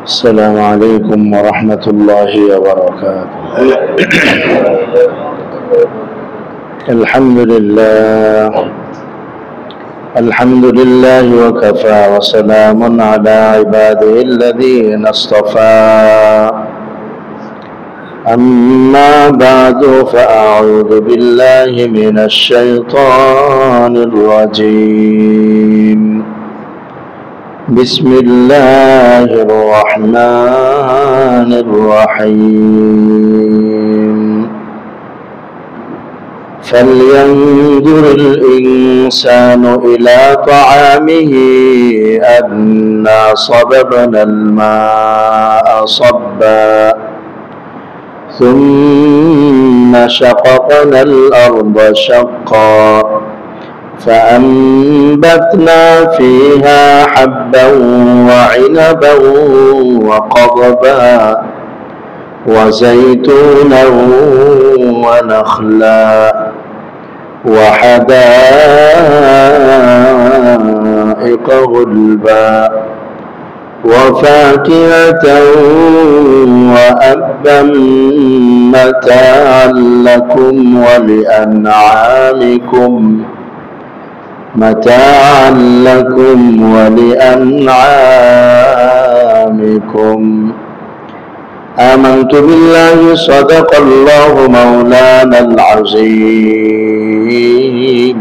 السلام عليكم ورحمة الله وبركاته. الحمد لله وكفى وسلام على عباده الذين اصطفى. أما بعد فأعوذ بالله من الشيطان الرجيم. بسم الله الرحمن الرحيم. فلينظر الإنسان إلى طعامه أنا صببنا الماء صبا ثم شققنا الأرض شقا فأنبتنا فيها حبا وعنبا وقضبا وزيتونا ونخلا وحدائق غلبا وفاكهة وأبا متاعا لكم ولأنعامكم. آمنت بالله صدق الله مولانا العظيم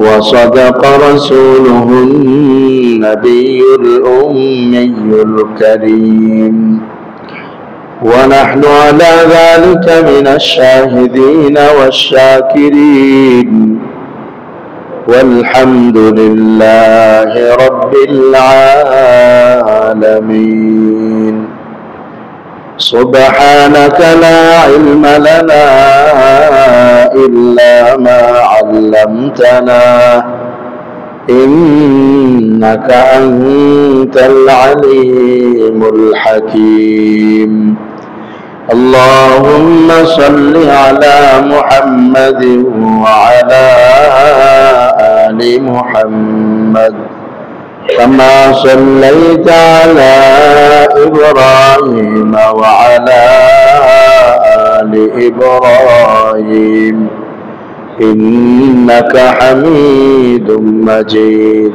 وصدق رسوله النبي الأمي الكريم ونحن على ذلك من الشاهدين والشاكرين والحمد لله رب العالمين. سبحانك لا علم لنا إلا ما علمتنا إنك أنت العليم الحكيم. اللهم صل على محمد وعلى آل محمد كما صليت على إبراهيم وعلى آل إبراهيم إنك حميد مجيد.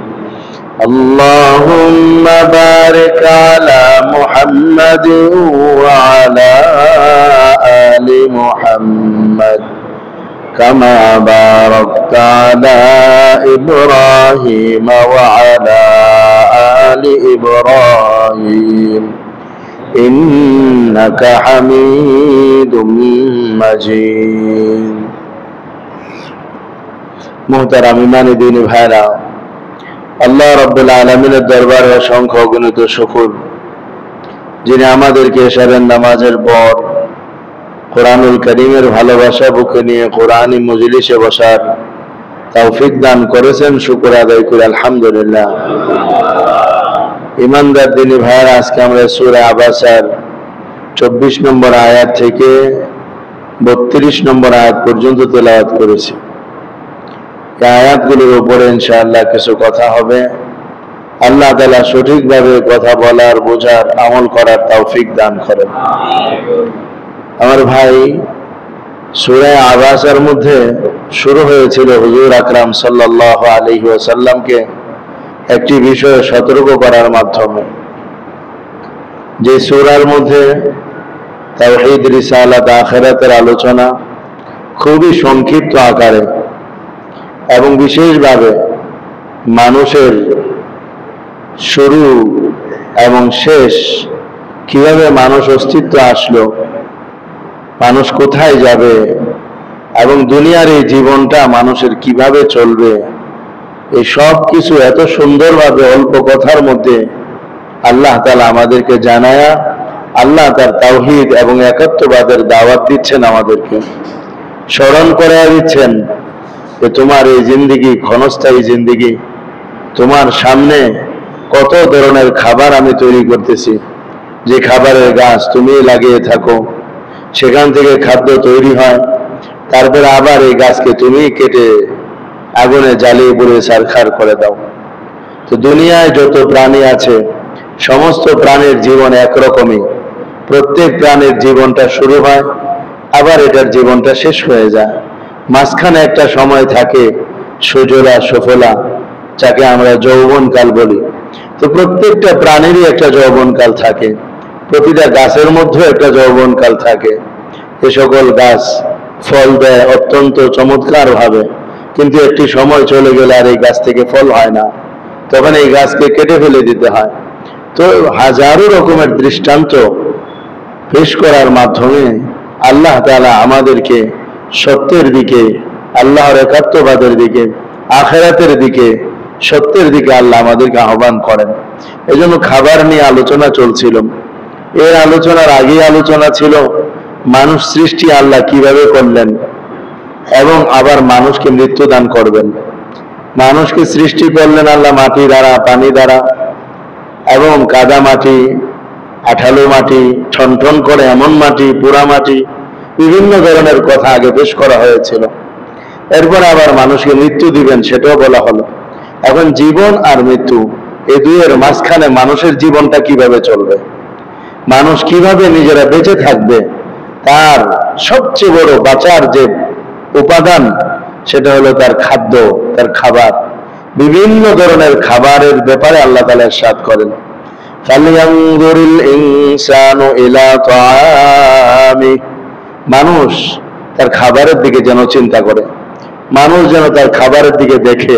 اللهم بارك على محمد وعلى آل محمد كما باركت على إبراهيم وعلى آل إبراهيم إنك حميد مجيد. محترم ইমানি দ্বীনি ভাইরা, আল্লাহ রাব্বুল আলামিনের দরবারে অসংখ্য অগণিত শুকর, যিনি আমাদেরকে এশারের নামাজের পর কোরআনুল কারীমের ভালোবাসা বুকে নিয়ে কোরআনী মজলিসে বসার তৌফিক দান করেছেন। শুকর আদায় করি আলহামদুলিল্লাহ। ইমানদার দ্বীনি ভাইরা, আজকে আমরা সূরা আবাসার 24 নম্বর আয়াত থেকে 32 নম্বর আয়াত পর্যন্ত তেলাওয়াত করেছি। এই আয়াতগুলোর উপরে ইনশাআল্লাহ কিছু কথা হবে। আল্লাহ তাআলা সঠিকভাবে কথা বলার, বোঝার, আমল করার তৌফিক দান করেন। আমার ভাই, সূরা আবাসার মধ্যে শুরু হয়েছিল হুজুর আকরাম সাল্লাল্লাহু আলাইহি ওয়াসাল্লামকে একটি বিষয়ে সতর্ক করার মাধ্যমে। যে সূরার মধ্যে তাওহীদ, রিসালাত, আখিরাতের আলোচনা খুবই সংক্ষিপ্ত আকারে এবং বিশেষভাবে মানুষের শুরু এবং শেষ, কিভাবে মানুষ অস্তিত্ব আসলো, মানুষ কোথায় যাবে এবং দুনিয়ার এই জীবনটা মানুষের কিভাবে চলবে, এই সব কিছু এত সুন্দরভাবে অল্প কথার মধ্যে আল্লাহ তাআলা আমাদেরকে জানায়া আল্লাহ তার তাওহীদ এবং একাত্মবাদের দাওয়াত দিচ্ছেন, আমাদেরকে স্মরণ করায়া দিচ্ছেন যে তোমার এই জিন্দেগি ক্ষণস্থায়ী জিন্দেগি, তোমার সামনে কত ধরনের খাবার আমি তৈরি করতেছি, যে খাবারের গাছ তুমি লাগিয়ে থাকো, সেখান থেকে খাদ্য তৈরি হয়, তারপরে আবার এই গাছকে তুমি কেটে আগুনে জ্বালিয়ে পুড়ে ছারখার করে দাও। তো দুনিয়ায় যত প্রাণী আছে সমস্ত প্রাণীর জীবন একরকমই। প্রত্যেক প্রাণীর জীবনটা শুরু হয়, আবার এটার জীবনটা শেষ হয়ে যায়। মাঝখানে একটা সময় থাকে সুজলা সুফলা, যাকে আমরা যৌবনকাল বলি। তো প্রত্যেকটা প্রাণীরই একটা যৌবনকাল থাকে, প্রতিটা গাছের মধ্যেও একটা যৌবনকাল থাকে। এ সকল গাছ ফল দেয় অত্যন্ত চমৎকার ভাবে, কিন্তু একটি সময় চলে গেলে আর এই গাছ থেকে ফল হয় না, তখন এই গাছকে কেটে ফেলে দিতে হয়। তো হাজারো রকমের দৃষ্টান্ত পেশ করার মাধ্যমে আল্লাহ তাআলা আমাদেরকে সত্যের দিকে, আল্লাহর একাত্মবাদের দিকে, আখিরাতের দিকে, সত্যের দিকে আল্লাহ আমাদেরকে আহ্বান করেন। এজন্য খাবার নিয়ে আলোচনা চলছিল। এর আলোচনার আগে আলোচনা ছিল মানুষ সৃষ্টি আল্লাহ কিভাবে করলেন এবং আবার মানুষকে মৃত্যু দান করবেন। মানুষকে সৃষ্টি করলেন আল্লাহ মাটি দ্বারা, পানি দ্বারা, এবং কাদা মাটি, আঠালো মাটি, ঠনঠন করে এমন মাটি, পোড়া মাটি, বিভিন্ন ধরনের কথা আগে পেশ করা হয়েছিল। এরপর আবার মানুষকে মৃত্যু দিবেন সেটাও বলা হলো। এখন জীবন আর মৃত্যু, এই দুইয়ের মাঝখানে মানুষের জীবনটা কিভাবে চলবে, মানুষ কিভাবে নিজেরা বেঁচে থাকবে, তার সবচেয়ে বড় বাঁচার যে উপাদান সেটা হলো তার খাদ্য, তার খাবার। বিভিন্ন ধরনের খাবারের ব্যাপারে আল্লাহ তাআলা ইরশাদ করেন, ফালইয়ানজুরিল ইনসানু ইলা তাআমি। মানুষ তার খাবারের দিকে যেন চিন্তা করে, মানুষ যেন তার খাবারের দিকে দেখে,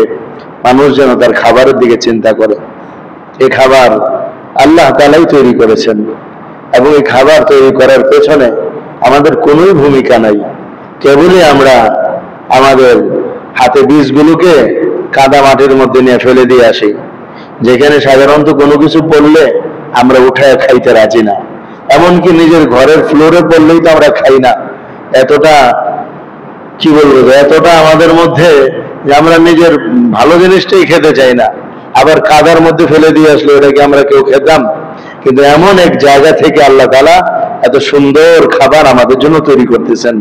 মানুষ যেন তার খাবারের দিকে চিন্তা করে। এই খাবার আল্লাহ তাআলাই তৈরি করেছেন, এবং এই খাবার তৈরি করার পেছনে আমাদের কোনোই ভূমিকা নাই। কেবলই আমরা আমাদের হাতে বীজগুলোকে কাদা মাটির মধ্যে নিয়ে ফেলে দিয়ে আসি, যেখানে সাধারণত কোনো কিছু পড়লে আমরা উঠায় খাইতে রাজি না। এমনকি নিজের ঘরের ফ্লোরে পড়লেই তো আমরা খাই না। এতটা কি বলবো, এতটা আমাদের মধ্যে যে আমরা নিজের ভালো জিনিসটাই খেতে চাই না। আবার কাদার মধ্যে ফেলে দিয়ে আসলে ওটাকে আমরা কেউ খেতাম? কিন্তু এমন এক জায়গা থেকে আল্লাহ তাআলা এত সুন্দর খাবার আমাদের জন্য তৈরি করতেছেন।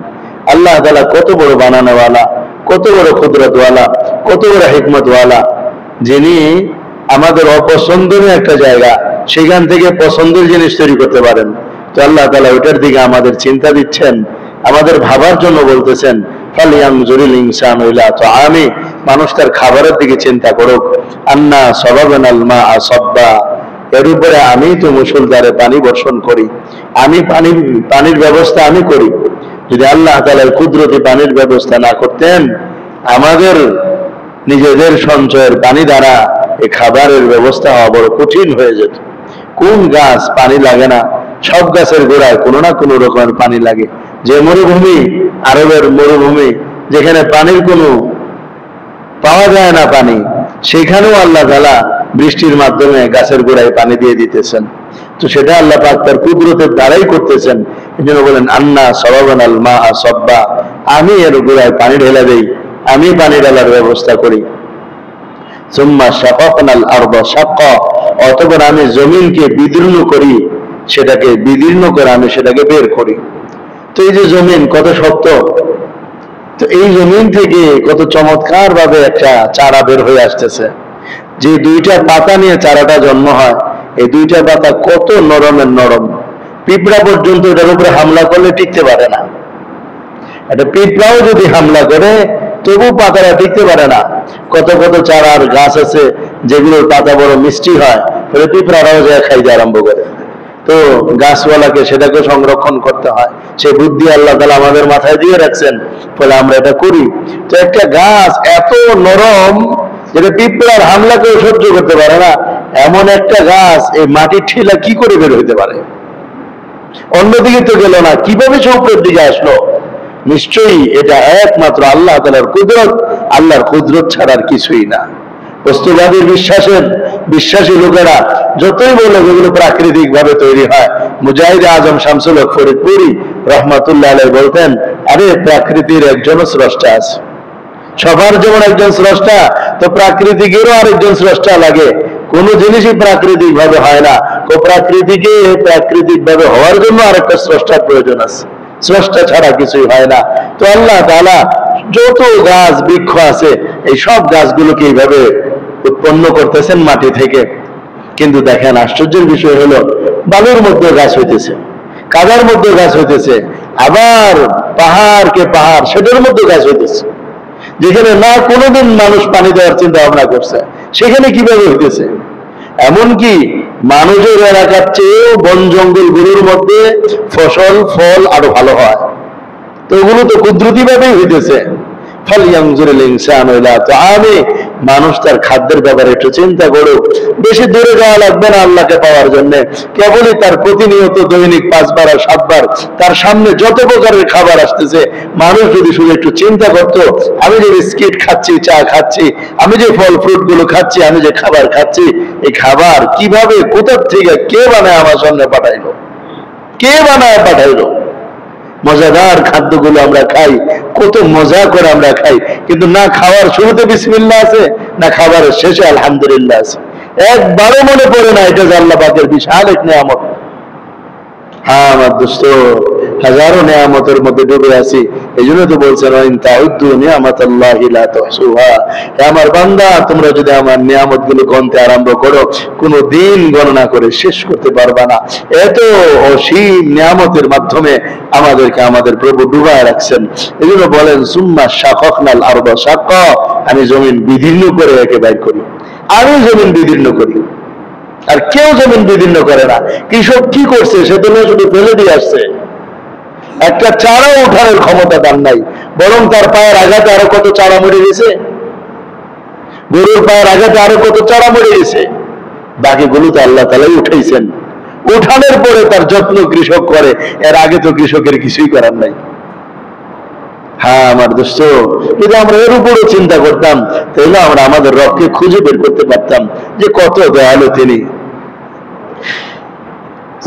আল্লাহ তাআলা কত বড় বানানোওয়ালা, কত বড় কুদরতওয়ালা, কত বড় হিকমতওয়ালা, যিনি আমাদের অপছন্দের একটা জায়গা সেখান থেকে পছন্দের জিনিস তৈরি করতে পারেন। তো আল্লাহ তাআলা ওটার দিকে আমাদের চিন্তা দিচ্ছেন, আমাদের ভাবার জন্য বলতেছেন, ফালইয়ানজুরিল ইনসানু ইলা তাআমি। মানুষ তার খাবারের দিকে চিন্তা করুক। আন্না সাবাবানাল মাআ সাব্বা, এর উপরে আমি তো মুষলধারে পানি বর্ষণ করি, আমি পানির ব্যবস্থা আমি করি। যদি আল্লাহ তাআলা কুদরতি পানির ব্যবস্থা না করতেন, আমাদের নিজেদের সঞ্চয়ের পানি দ্বারা এই খাবারের ব্যবস্থা হওয়া বড় কঠিন হয়ে যেত। কোন গাছ পানি লাগে না? সব গাছের গোড়ায় কোনো না কোনো রকমের পানি লাগে। যে মরুভূমি, আরবের মরুভূমি, যেখানে পানির কোনো পাওয়া যায় না পানি, সেখানেও আল্লাহ তাআলা বৃষ্টির মাধ্যমে গাছের গোড়ায় পানি দিয়ে দিতেছেন। তো সেটা আল্লাহ পাক তার কুদরতের দ্বারাই করতেছেন। এই জন্য বলেন, আন্না সাবাবানাল মাআ সাব্বা, আমি এর গোড়ায় পানি ঢেলে দেই, আমি পানি ঢালার ব্যবস্থা করি। সুম্মা শাকাকনাল আরদা শাক্কা, অতঃপর আমি জমিনকে বিদীর্ণ করি, সেটাকে বিদীর্ণ করে আমি সেটাকে বের করি। তো এই যে জমিন কত শক্ত, তো এই জমিন থেকে কত চমৎকার ভাবে একটা চারা বের হয়ে আসতেছে। যে দুইটা পাতা নিয়ে চারাটা জন্ম হয়, এই দুইটা পাতা কত নরমের নরম, পিঁপড়া পর্যন্ত এটার উপরে হামলা করলে টিকতে পারে না। একটা পিঁপড়াও যদি হামলা করে তবু পাতাটা টিকতে পারে না। কত কত চারার গাছ আছে যেগুলোর পাতা বড় মিষ্টি হয়, ফলে পিঁপড়ারাও যায় খাইতে আরম্ভ করে। তো গাছওয়ালাকে সেটাকে সংরক্ষণ করতে হয়, সে বুদ্ধি আল্লাহ তাআলা আমাদের মাথায় দিয়ে রাখছেন, ফলে আমরা এটা করি। তো একটা গাছ এত নরম যেটা পিঁপড়ার হামলাকেও সহ্য করতে পারে না, এমন একটা গাছ এই মাটির ঠিলা কি করে বের হইতে পারে? অন্যদিকে তো গেল না, কিভাবে সে উপরের দিকে আসলো? নিশ্চয়ই এটা একমাত্র আল্লাহ তাআলার কুদরত। আল্লাহর কুদরত ছাড়া আর কিছুই না। বস্তুবাদীর বিশ্বাসী লোকেরা যতই বলে যেগুলো প্রাকৃতিক ভাবে তৈরি হয়, মুজাহিদ আজম শামসুল হক ফরিদপুরি রহমাতুল্লাহ আলাইহি বলতেন, আরে প্রাকৃতির একজনও স্রষ্টা আছে। সবার যেমন একজন স্রষ্টা, তো প্রাকৃতিকেরও আরেকজন স্রষ্টা লাগে। কোন জিনিসই প্রাকৃতিক ভাবে হয় না, প্রাকৃতিকে প্রাকৃতিক ভাবে হওয়ার জন্য আরেকটা স্রষ্টার প্রয়োজন আছে। স্রষ্টা ছাড়া কিছুই হয় না। তো আল্লাহ তাআলা যত গাছ বৃক্ষ আছে, এই সব গাছগুলোকে এইভাবে উৎপন্ন করতেছেন মাটি থেকে। কিন্তু দেখেন আশ্চর্যের বিষয় হলো বালুর মধ্যে গাছ হইতেছে, কাদার মধ্যে গাছ হইতেছে, আবার পাহাড়কে পাহাড় সেটার মধ্যে গাছ হইতেছে, যেখানে না কোনোদিন মানুষ পানি দেওয়ার চিন্তা ভাবনা করছে সেখানে কিভাবে হইতেছে। এমনকি মানুষের এলাকার চেয়েও বন জঙ্গল গুলোর মধ্যে ফসল ফল আরো ভালো হয়। তো ওগুলো তো কুদরতি ভাবেই হইতেছে। মানুষ তার খাদ্যের ব্যাপারে একটু চিন্তা করুক। বেশি দূরে যাওয়া লাগবে না আল্লাহকে পাওয়ার জন্য, কেবলই তার প্রতিনিয়ত দৈনিক 5 বার আর 7 বার তার সামনে যত প্রকারের খাবার আসতেছে, মানুষ যদি শুধু একটু চিন্তা করত, আমি যে বিস্কিট খাচ্ছি, চা খাচ্ছি, আমি যে ফল ফ্রুট গুলো খাচ্ছি, আমি যে খাবার খাচ্ছি, এই খাবার কিভাবে কোথার থেকে কে বানায় আমার সামনে পাঠাইলো, কে বানায় পাঠাইলো। মজাদার খাদ্যগুলো আমরা খাই, কত মজা করে আমরা খাই, কিন্তু না খাওয়ার শুরুতে বিসমিল্লাহ আছে, না খাবারের শেষে আলহামদুলিল্লাহ আছে। একবারও মনে পড়ে না এটা যে আল্লাহ পাকের বিশাল এক নিয়ামত। হ্যাঁ আমার দোস্ত, হাজারো নিয়ামতের মধ্যে ডুবে আছি। এই জন্য তো বলছেন আমার বান্দা, তোমরা যদি আমার নিয়ামত গুলো গণতে আরম্ভ করো, কোনো দিন গণনা করে শেষ করতে পারবা না। এত অসীম নিয়ামতের মাধ্যমে আমাদেরকে আমাদের প্রভু ডুবায় রাখছেন। এই জন্য বলেন সুম্মা শাকাকনাল আরদা শাক্কা, আমি জমিন বিদীর্ণ করে একে বাইর করি, আমি জমিন বিদীর্ণ করি। আর কেউ জমিন বিদীর্ণ করে না। কৃষক কি করছে, সে তো শুধু ফেলে দিয়ে আসছে, একটা চারা উঠানোর ক্ষমতা তার নাই, বরং তার পায়ের আঘাতে আরো কত চারা মরে গেছে, গরুর পায়ের আঘাতে আরো কত চারা মরে গেছে। বাকিগুলো তো আল্লাহ তাআলাই উঠাইছেন। উঠানোর পরে তার যত্ন কৃষক করে, এর আগে তো কৃষকের কিছুই করার নাই। হ্যাঁ আমার দোস্ত, যদি আমরা এর উপরও চিন্তা করতাম, তাহলে আমরা আমাদের রবকে খুঁজে বের করতে পারতাম যে কত দয়ালু তিনি।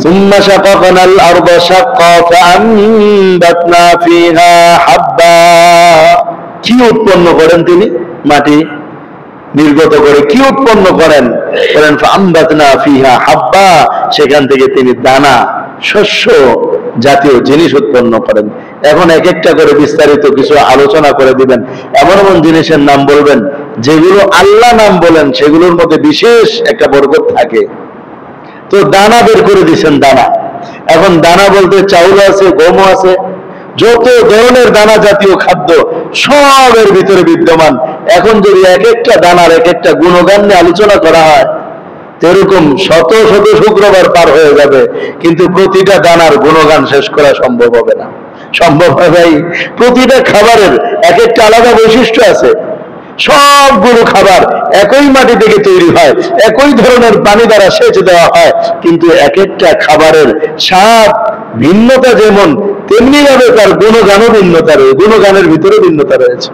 ثم شققنا الأرض شقا فأنبتنا فيها حبا, কি উৎপন্ন করেন তিনি? মাটি নির্গত করে কি উৎপন্ন করেন? বলেন فأنبتنا فيها حبا, সেখান থেকে তিনি দানা শস্য জাতীয় জিনিস উৎপন্ন করেন। এখন এক একটা করে বিস্তারিত কিছু আলোচনা করে দিবেন। এমন এমন জিনিসের নাম বলবেন যেগুলো আল্লাহ নাম বলেন সেগুলোর মধ্যে বিশেষ একটা বরকত থাকে। তো দানা বের করে দিচ্ছেন, দানা। এখন দানা বলতে চাউল আছে, গম আছে, যত ধরনের দানা জাতীয় খাদ্য সবের ভিতরে বিদ্যমান। এখন যদি এক একটা দানার এক একটা গুণগান নিয়ে আলোচনা করা হয়, এরকম শত শত শুক্রবার পার হয়ে যাবে, কিন্তু প্রতিটা দানার গুণগান শেষ করা সম্ভব হবে না। সম্ভব হয় ভাই? প্রতিটা খাবারের এক একটা আলাদা বৈশিষ্ট্য আছে। সবগুলো খাবার একই মাটি থেকে তৈরি হয়, একই ধরনের পানি দ্বারা সেচ দেওয়া হয়, কিন্তু এক একটা খাবারের স্বাদ ভিন্নতা যেমন, তেমনি ভাবে তার গুণগানও ভিন্নতা রয়েছে, গুণগানের ভিতরে ভিন্নতা রয়েছে,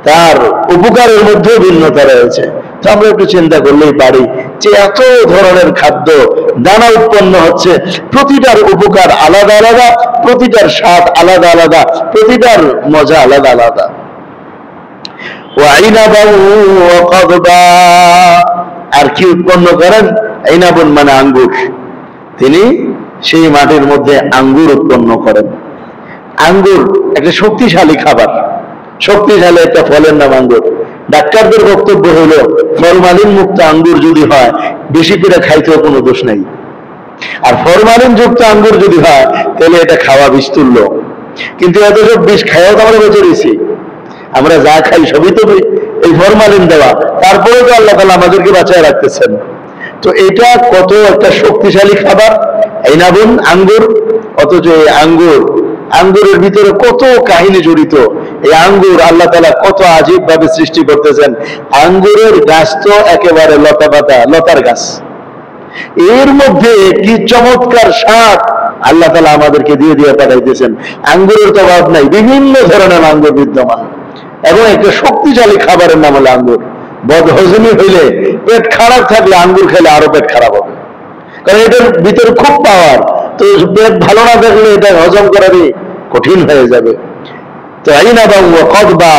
তার উপকারের মধ্যেও ভিন্নতা রয়েছে। তো আমরা একটু চিন্তা করলেই পারি যে এত ধরনের খাদ্য দানা উৎপন্ন হচ্ছে, প্রতিটার উপকার আলাদা আলাদা, প্রতিটার স্বাদ আলাদা আলাদা, প্রতিটার মজা আলাদা আলাদা। আর কি উৎপন্ন করেন? আইনাবুন মানে আঙ্গুর, তিনি সেই মাটির মধ্যে আঙ্গুর উৎপন্ন করেন। আঙ্গুর একটা শক্তিশালী খাবার, শক্তিশালী একটা ফলের নাম আঙ্গুর। ডাক্তারদের বক্তব্য হলো ফরমালিন মুক্ত আঙ্গুর যদি হয়, বেশি করে খাইতেও কোনো দোষ নেই। আর ফরমালিন যুক্ত আঙ্গুর যদি হয়, তাহলে এটা খাওয়া বিষ তুল্য। কিন্তু এত সব বিষ খাইয়াও তো আমরা বেঁচে রয়েছি। আমরা যা খাই সবই তো এই ফরমালিন দেওয়া, তারপরেও তো আল্লাহ তাআলা আমাদেরকে বাঁচায় রাখতেছেন। তো এটা কত একটা শক্তিশালী খাবার, আইনাবুন আঙ্গুর। অথচ এই আঙ্গুরের ভিতরে কত কাহিনী জড়িত। এই আঙ্গুর আল্লাহ তাআলা কত আজীব ভাবে সৃষ্টি করতেছেন। আঙ্গুরের গাছ তো একেবারে লতা পাতা, লতার গাছ, এর মধ্যে কি চমৎকার স্বাদ আল্লাহ তাআলা আমাদেরকে দিয়ে দিয়ে পাঠাইতেছেন। আঙ্গুরের তো অভাব নাই, বিভিন্ন ধরনের আঙ্গুর বিদ্যমান, এবং একটা শক্তিশালী খাবারের নাম হলো আঙ্গুর। বদহজমি হইলে, পেট খারাপ থাকলে আঙ্গুর খেলে আরো পেট খারাপ হবে, কারণ এটার ভিতরে খুব পাওয়ার। তো পেট ভালো না থাকলে এটা হজম করারই কঠিন হয়ে যাবে। তো আইনাবা ওয়া কদবা,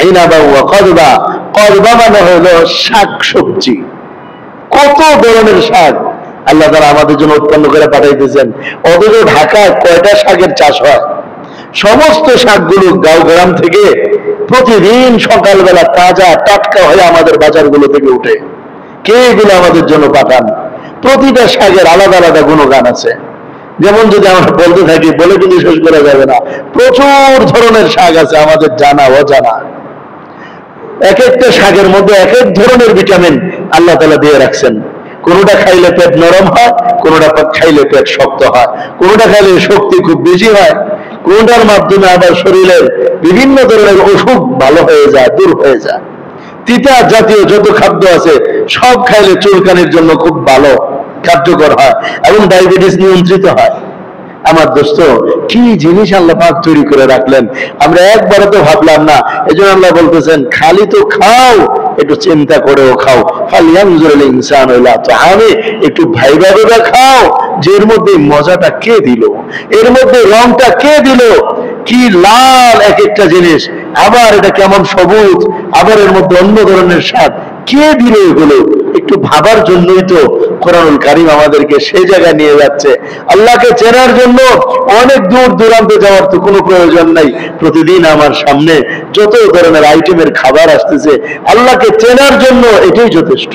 আইনাবা ওয়া কদবা, কদবা মানে হলো শাক সবজি। কত ধরনের শাক আল্লাহ তাআলা আমাদের জন্য উৎপন্ন করে পাঠাইতেছেন। অথচ ঢাকায় কয়টা শাকের চাষ হয়? সমস্ত শাকগুলো গাঁও গ্রাম থেকে প্রতিদিন সকালবেলা তাজা টাটকা হয়ে আমাদের বাজারগুলো থেকে উঠে। কে এগুলো আমাদের জন্য পাঠান? প্রতিটা শাকের আলাদা আলাদা গুণগান আছে। যেমন যদি আমরা বলতে থাকি বলে কিন্তু শেষ করা যাবে না। প্রচুর ধরনের শাক আছে আমাদের জানা অজানা। এক একটা শাকের মধ্যে এক এক ধরনের ভিটামিন আল্লাহ তাআলা দিয়ে রাখছেন। কোনোটা খাইলে পেট নরম হয়, কোনোটা খাইলে পেট শক্ত হয়, কোনোটা খাইলে শক্তি খুব বেশি হয়, কোনোটার মাধ্যমে আবার শরীরের বিভিন্ন ধরনের অসুখ ভালো হয়ে যায়, দূর হয়ে যায়। তিতা জাতীয় যত খাদ্য আছে সব খাইলে চুলকানির জন্য খুব ভালো, কার্যকর হয় এবং ডায়াবেটিস নিয়ন্ত্রিত হয়। আমার দোস্ত, কি জিনিস আল্লাহ পাক তৈরি করে রাখলেন, আমরা একবারও তো ভাবলাম না। এজন্য আল্লাহ বলতেছেন খালি তো খাও, একটু চিন্তা করেও খাও। ফালিয়ানজুরুল ইনসানু ইলা তাআমি, একটু ভাইবা ভাইবা খাও যে এর মধ্যে মজাটা কে দিল, এর মধ্যে রংটা কে দিল, কি লাল এক একটা জিনিস, আবার এটা কেমন সবুজ, আবার এর মধ্যে অন্য ধরনের স্বাদ, কে দিল এগুলো? একটু ভাবার জন্যই তো কোরআনুল কারীম আমাদেরকে সেই জায়গায় নিয়ে যাচ্ছে। আল্লাহকে চেনার জন্য অনেক দূর দূরান্তে যাওয়ার তো কোনো প্রয়োজন নাই। প্রতিদিন আমার সামনে যত ধরনের আইটেমের খাবার আসতেছে, আল্লাহকে চেনার জন্য এটাই যথেষ্ট।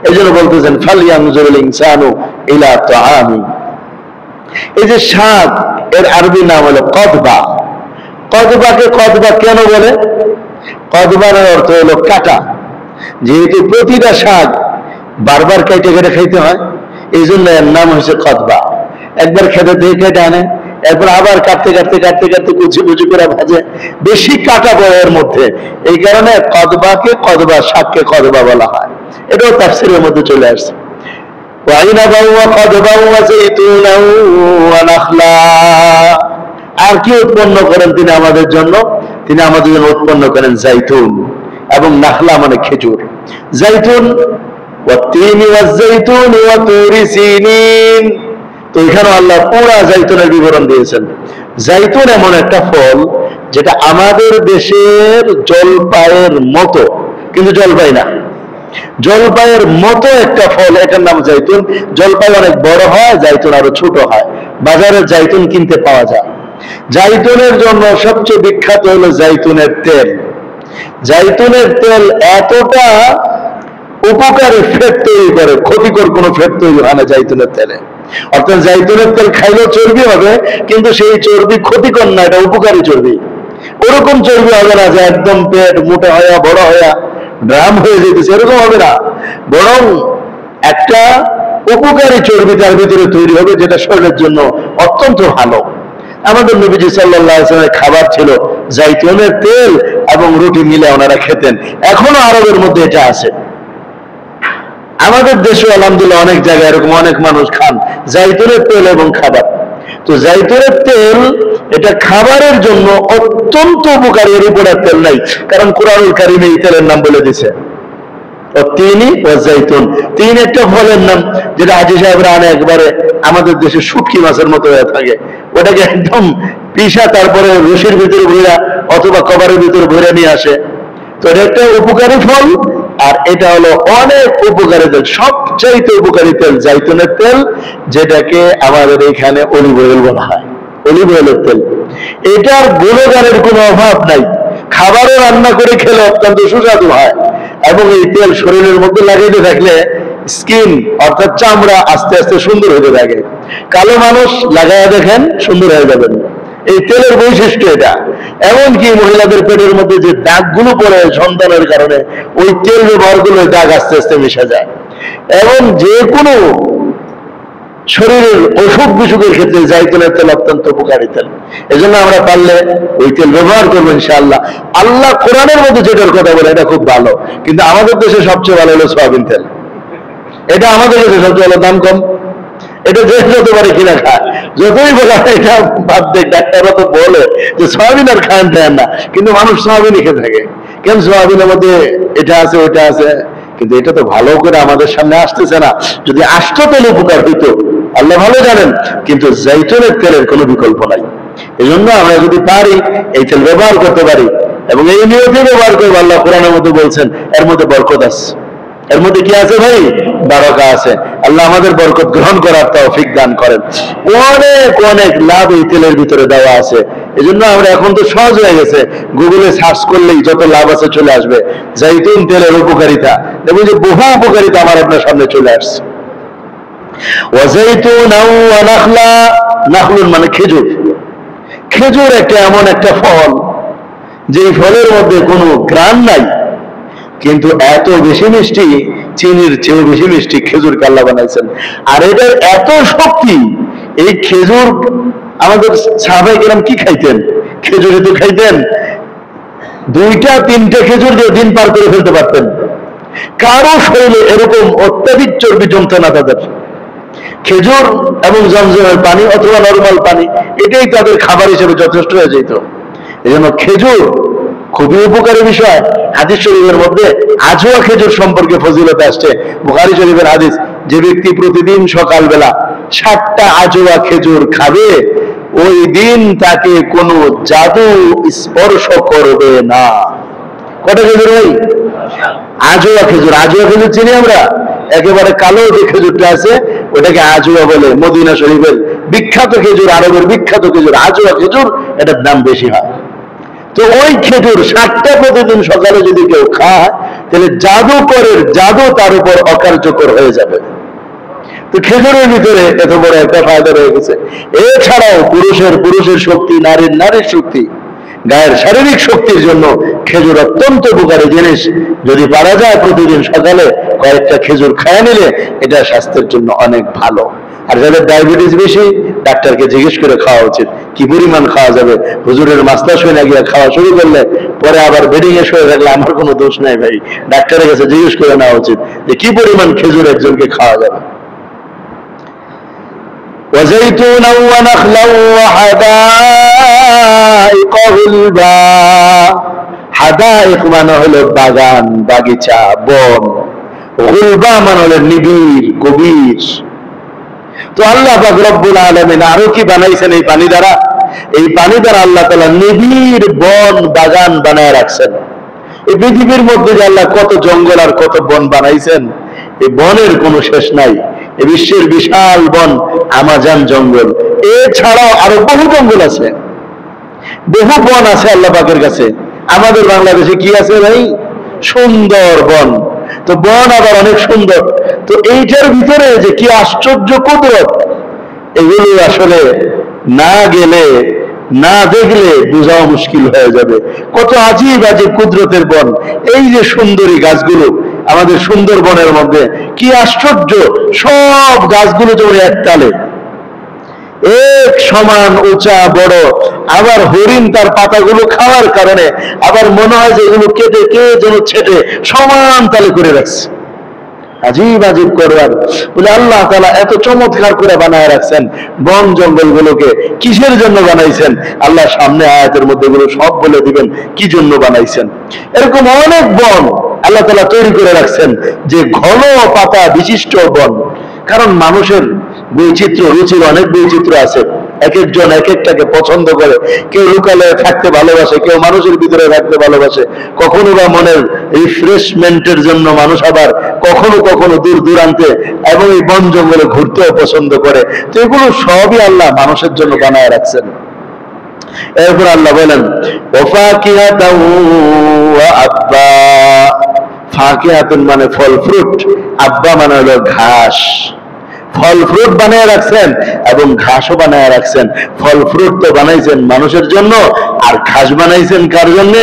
এই জন্য বলতেছেন ফালিয়ানজুরুল ইনসানু ইলা তাআমি। এই যে শাক, এর আরবি নাম হলো কদবা। কদবাকে কদবা কেন বলে? কদবার অর্থ হলো কাটা। যেহেতু প্রতিটা শাক বারবার কেটে কেটে খাইতে হয়, এই জন্য এর নাম হয়েছে কদবা। একবার খেতে দিয়ে কেটে আনে, এরপর আবার কাটতে কাটতে কাটতে কাটতে কুচি কুচি করে ভাজে, বেশি কাটা পড়ে এর মধ্যে। এই কারণে কদবাকে কদবা, শাককে কদবা বলা হয়। এটাও তাফসীরের মধ্যে চলে আসছে। আর কি উৎপন্ন করেন তিনি আমাদের জন্য? তিনি আমাদের জন্য উৎপন্ন করেন জাইতুন এবং নাখলা মানে খেজুর। জাইতুন ওয়াত্তিনি ওয়াজ্জাইতুনি ওয়া তুরি সিনিন। তো এখানে আল্লাহ পুরা জাইতুনের বিবরণ দিয়েছেন। জাইতুন এমন একটা ফল যেটা আমাদের দেশের জলপাইয়ের মতো, কিন্তু জলপাই না, জলপাইয়ের মতো একটা ফল, এটার নাম জাইতুন। জলপাই অনেক বড় হয়, জাইতুন আরো ছোট হয়। বাজারে জাইতুন কিনতে পাওয়া যায়। জাইতুনের জন্য সবচেয়ে বিখ্যাত হলো জাইতুনের তেল। জাইতুনের তেল এতটা উপকারী ফ্যাট তৈরি করে, ক্ষতিকর কোনো ফ্যাট তৈরি হয় না জাইতুনের তেলে। অর্থাৎ জাইতুনের তেল খাইলেও চর্বি হবে, কিন্তু সেই চর্বি ক্ষতিকর না, এটা উপকারী চর্বি। ওরকম চর্বি হবে না যে একদম পেট মোটা হয়ে বড় হয়ে ড্রাম হয়ে যেতেছে, এরকম হবে না। বরং একটা উপকারী চর্বি তার ভিতরে তৈরি হবে, যেটা শরীরের জন্য অত্যন্ত ভালো। আমাদের নবীজি সাল্লাল্লাহু আলাইহি ওয়াসাল্লামের খাবার ছিল জাইতুনের তেল এবং রুটি মিলে ওনারা খেতেন। এখনো আরবের মধ্যে এটা আছে। আমাদের দেশে আলহামদুলিল্লাহ অনেক জায়গায় এরকম অনেক মানুষ খান জাইতুনের তেল এবং খাবার। তো জাইতুনের তেল এটা খাবারের জন্য অত্যন্ত উপকারী, এর উপর আর তেল নাই। কারণ কুরআনুল কারীমে এই তেলের নাম বলে দিয়েছে তিনি ওয়া জাইতুন। তিন একটা ফলের নাম, যেটা হাজী সাহেবরা আনে, একবারে আমাদের দেশে শুটকি মাছের মতো হয়ে থাকে। ওটাকে একদম পিষা তারপরে রশির ভিতরে ভরা অথবা কভারের ভিতরে ভরে নিয়ে আসে। তো এটা একটা উপকারী ফল, আর এটা হলো অনেক উপকারী তেল। সবচাইতে উপকারী তেল জাইতুনের তেল, যেটাকে আমাদের এখানে অলিভ অয়েল বলা হয়, অলিভ অয়েলের তেল। এটার গুণগানের কোনো অভাব নাই। খাবারও রান্না করে খেলে অত্যন্ত সুস্বাদু হয়, এবং এই তেল শরীরের মধ্যে লাগাইতে থাকলে স্কিন অর্থাৎ চামড়া আস্তে আস্তে সুন্দর হতে থাকে। কালো মানুষ লাগাইয়া দেখেন সুন্দর হয়ে যাবেন। এই তেলের বৈশিষ্ট্য এটা। এমনকি মহিলাদের পেটের মধ্যে যে দাগগুলো পড়ে সন্তানের কারণে, ওই তেল ব্যবহার করলে দাগ আস্তে আস্তে মিশে যায়। এবং যে কোনো শরীরের অসুখ বিসুখের ক্ষেত্রে জাইতুনের তেল অত্যন্ত উপকারী তেল। এজন্য আমরা পারলে ওই তেল ব্যবহার করবো ইনশাআল্লাহ। আল্লাহ কোরআনের মধ্যে যেটার কথা বলে এটা খুব ভালো, কিন্তু আমাদের দেশে সবচেয়ে ভালো হলো সয়াবিন তেল। এটা আমাদের দেশে সবচেয়ে ভালো, দাম কম। এটা যে যত পারে কিনা খায়, যতই বলা এটা বাদ দেখ, ডাক্তাররা তো বলে যে সয়াবিন আর খান দেন না, কিন্তু মানুষ সয়াবিনই খেয়ে থাকে। কেন? সয়াবিনের মধ্যে এটা আছে ওটা আছে, কিন্তু এটা তো ভালো করে আমাদের সামনে আসতেছে না। যদি আসতো তেল উপকার হইতো, আল্লাহ ভালো জানেন, কিন্তু জাইতুনের তেলের কোনো বিকল্প নাই। এই জন্য আমরা যদি পারি এই তেল ব্যবহার করতে পারি এবং এই নিয়তে ব্যবহার করবো। আল্লাহ কোরআনের মধ্যে বলছেন এর মধ্যে বরকত আছে। এর মধ্যে কি আছে ভাই? বারাকা আছে। আল্লাহ আমাদের বরকত গ্রহণ করার তৌফিক দান করেন। অনেক অনেক লাভ এই তেলের ভিতরে দেওয়া আছে। এই জন্য আমরা এখন তো সহজ হয়ে গেছে, গুগলে সার্চ করলেই যত লাভ আছে চলে আসবে। জাইতুন তেলের উপকারিতা, দেখুন যে বহু উপকারিতা আমার আপনার সামনে চলে আসছে। নাখলুন মানে খেজুর। খেজুর একটা এমন একটা ফল যে ফলের মধ্যে কোনো গ্রান নাই, কিন্তু এত বেশি মিষ্টি, চিনির চেয়েও বেশি মিষ্টি খেজুরকে আল্লাহ বানাইছেন। আর এটার এত শক্তি, এই খেজুর আমাদের সাহাবায়ে কেরাম কি খাইতেন? খেজুরে তো খাইতেন, 2-3টে খেজুর দিয়ে দিন পার করে ফেলতে পারতেন। কারো শরীরে এরকম অত্যাধিক চর্বি জমতো না তাদের। খেজুর এবং জমজমের পানি অথবা নরমাল পানি, এটাই তাদের খাবার হিসেবে যথেষ্ট হয়ে যেত। এই জন্য খেজুর খুবই উপকারী বিষয়। হাদিস শরীফের মধ্যে আজওয়া খেজুর সম্পর্কে ফজিলত আসছে। বুখারী শরীফের হাদিস, যে ব্যক্তি প্রতিদিন সকালবেলা 7টা আজওয়া খেজুর খাবে, ওই দিন তাকে কোনো জাদু স্পর্শ করবে না। কটা খেজুর ভাই? আজওয়া খেজুর। আজওয়া খেজুর চিনি আমরা, একেবারে কালো যে খেজুরটা আছে ওটাকে আজওয়া বলে। মদিনা শরীফের বিখ্যাত খেজুর, আরবের বিখ্যাত খেজুর আজওয়া খেজুর, এটার দাম বেশি হয়। তো ওই খেজুর 7টা প্রতিদিন সকালে যদি কেউ খায়, তাহলে জাদুকরের জাদু তার উপর অকার্যকর হয়ে যাবে। তো খেজুরের ভিতরে এত বড় একটা ফায়দা রয়ে গেছে। এছাড়াও পুরুষের শক্তি, নারীর শক্তি, গায়ের শারীরিক শক্তির জন্য খেজুর অত্যন্ত উপকারী জিনিস। যদি পারা যায় প্রতিদিন সকালে কয়েকটা খেজুর খায় নিলে এটা স্বাস্থ্যের জন্য অনেক ভালো। আর যাদের ডায়াবেটিস বেশি, ডাক্তারকে জিজ্ঞেস করে খাওয়া উচিত কি পরিমাণ খাওয়া যাবে। হুজুরের মাসলা শুনে গিয়ে খাওয়া শুরু করলে পরে আবার বেডিং এ শুয়ে থাকলে আমার কোনো দোষ নাই ভাই, ডাক্তারের কাছে জিজ্ঞেস করে নেওয়া উচিত যে কি পরিমাণ খেজুর একজনকে খাওয়া যাবে। وزيتونا ونخلا وحدائق غلبا। হাদাইক মানে হলো বাগান, বাগিচা, বন। গুলবা মানে হলো নিবিড়, গভীর। তো আল্লাহ পাক রব্বুল আলামিন আরো কি বানাইছেন এই পানি দ্বারা? এই পানি দ্বারা আল্লাহ তাআলা নিবিড় বন, বাগান বানায় রাখছেন। এই পৃথিবীর মধ্যে যে আল্লাহ কত জঙ্গল আর কত বন বানাইছেন, এই বনের কোনো শেষ নাই। এই বিশ্বের বিশাল বন, আমাজন জঙ্গল, এছাড়াও আরো বহু জঙ্গল আছে, বহু বন আছে আল্লাহ পাকের কাছে। আমাদের বাংলাদেশে কি আছে ভাই? সুন্দর বন। তো বন আবার অনেক সুন্দর। তো এইটার ভিতরে যে কি আশ্চর্য কুদরত, এগুলো আসলে না গেলে, না দেখলে বোঝাও মুশকিল হয়ে যাবে। কত আজীব আজীব কুদরতের বন। এই যে সুন্দরী গাছগুলো আমাদের সুন্দরবনের মধ্যে, কি আশ্চর্য! সব গাছগুলো যেমন একতালে, এক সমান, উঁচা, বড়। আবার হরিণ তার পাতাগুলো খাওয়ার কারণে আবার মনে হয় যে এগুলো কেটে কে যেন ছেটে সমান তালে করে রাখছে। আজীব আজীব করবার বলে আল্লাহ তাআলা এত চমৎকার করে বানায় রাখছেন বন জঙ্গল গুলোকে। কিসের জন্য বানাইছেন আল্লাহ সামনে আয়াতের মধ্যে এগুলো সব বলে দিবেন কি জন্য বানাইছেন। এরকম অনেক বন আল্লাহ তাআলা তৈরি করে রাখছেন, যে ঘন পাতা বিশিষ্ট বন। কারণ মানুষের বৈচিত্র্য, রুচির অনেক বৈচিত্র্য আছে। এক একজন এক একটাকে পছন্দ করে। কেউ লোকালয়ে থাকতে ভালোবাসে, কেউ মানুষের ভিতরে থাকতে ভালোবাসে। কখনো বা মনের রিফ্রেশমেন্টের জন্য মানুষ আবার কখনো কখনো দূর দূরান্তে এবং এই বন জঙ্গলে ঘুরতেও পছন্দ করে। তো এগুলো সবই আল্লাহ মানুষের জন্য বানায় রাখছেন। এরপর আল্লাহ বলেন ওয়াফাকিহাতাও ওয়া আব্বা। ফাকিহাতুন মানে ফল ফ্রুট, আব্বা মানে হলো ঘাস। ফল ফ্রুট বানিয়ে রাখছেন এবং ঘাসও বানিয়ে রাখছেন। ফল ফ্রুট তো বানাইছেন মানুষের জন্য, আর ঘাস বানাইছেন কার জন্য?